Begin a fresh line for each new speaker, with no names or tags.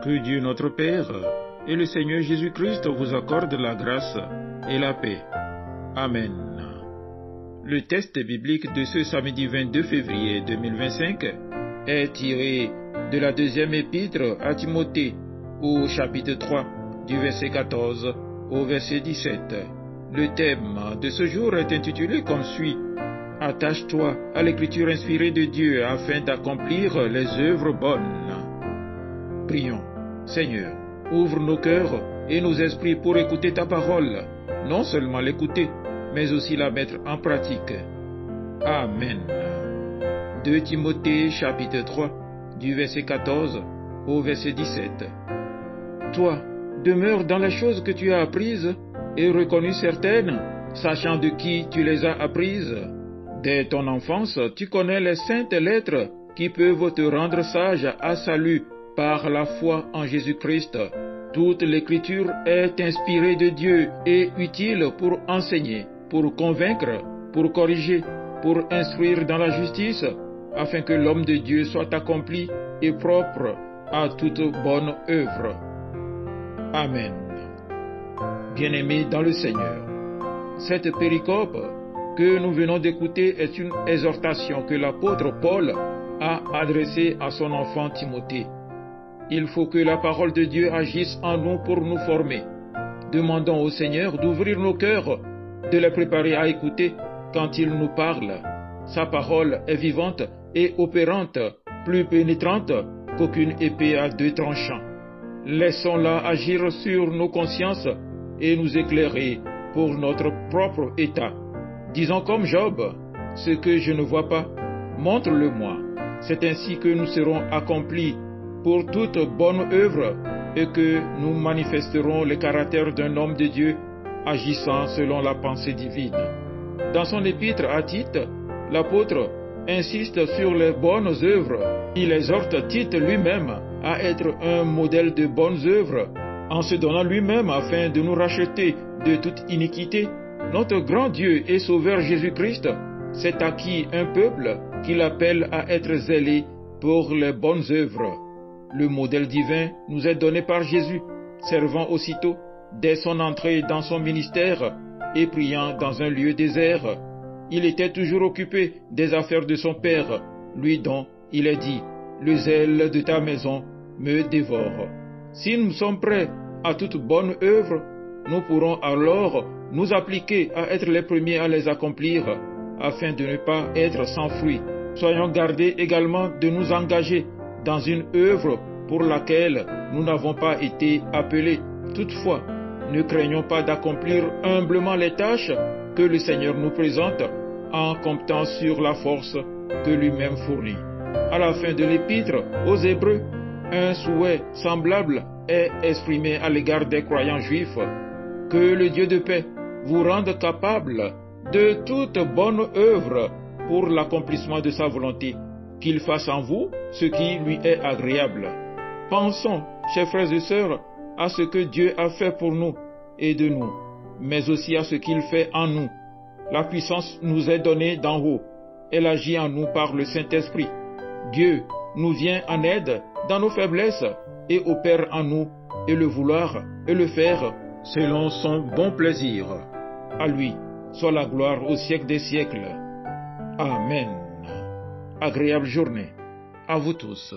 Que Dieu notre Père et le Seigneur Jésus-Christ vous accordent la grâce et la paix. Amen. Le texte biblique de ce samedi 22 février 2025 est tiré de la deuxième épître à Timothée, au chapitre 3, du verset 14 au verset 17. Le thème de ce jour est intitulé comme suit: Attache-toi à l'écriture inspirée de Dieu afin d'accomplir les œuvres bonnes. Prions. Seigneur, ouvre nos cœurs et nos esprits pour écouter ta parole, non seulement l'écouter, mais aussi la mettre en pratique. Amen. 2 Timothée chapitre 3, du verset 14 au verset 17. Toi, demeure dans les choses que tu as apprises et reconnues certaines, sachant de qui tu les as apprises. Dès ton enfance, tu connais les saintes lettres qui peuvent te rendre sage à salut par la foi en Jésus-Christ. Toute l'écriture est inspirée de Dieu et utile pour enseigner, pour convaincre, pour corriger, pour instruire dans la justice, afin que l'homme de Dieu soit accompli et propre à toute bonne œuvre. Amen. Bien-aimés dans le Seigneur, cette péricope que nous venons d'écouter est une exhortation que l'apôtre Paul a adressée à son enfant Timothée. Il faut que la parole de Dieu agisse en nous pour nous former. Demandons au Seigneur d'ouvrir nos cœurs, de les préparer à écouter quand il nous parle. Sa parole est vivante et opérante, plus pénétrante qu'aucune épée à deux tranchants. Laissons-la agir sur nos consciences et nous éclairer pour notre propre état. Disons comme Job, ce que je ne vois pas, montre-le-moi. C'est ainsi que nous serons accomplis pour toute bonne œuvre et que nous manifesterons le caractère d'un homme de Dieu agissant selon la pensée divine. Dans son épître à Tite, l'apôtre insiste sur les bonnes œuvres. Il exhorte Tite lui-même à être un modèle de bonnes œuvres en se donnant lui-même afin de nous racheter de toute iniquité. Notre grand Dieu et Sauveur Jésus-Christ s'est acquis un peuple qu'il appelle à être zélé pour les bonnes œuvres. Le modèle divin nous est donné par Jésus, servant aussitôt, dès son entrée dans son ministère et priant dans un lieu désert. Il était toujours occupé des affaires de son Père, lui dont il est dit: « Le zèle de ta maison me dévore. » Si nous sommes prêts à toute bonne œuvre, nous pourrons alors nous appliquer à être les premiers à les accomplir, afin de ne pas être sans fruit. Soyons gardés également de nous engager dans une œuvre pour laquelle nous n'avons pas été appelés. Toutefois, ne craignons pas d'accomplir humblement les tâches que le Seigneur nous présente en comptant sur la force que lui-même fournit. À la fin de l'épître aux Hébreux, un souhait semblable est exprimé à l'égard des croyants juifs: que le Dieu de paix vous rende capable de toute bonne œuvre pour l'accomplissement de sa volonté, qu'il fasse en vous ce qui lui est agréable. Pensons, chers frères et sœurs, à ce que Dieu a fait pour nous et de nous, mais aussi à ce qu'il fait en nous. La puissance nous est donnée d'en haut. Elle agit en nous par le Saint-Esprit. Dieu nous vient en aide dans nos faiblesses et opère en nous et le vouloir et le faire selon son bon plaisir. À lui soit la gloire au siècle des siècles. Amen. Agréable journée à vous tous.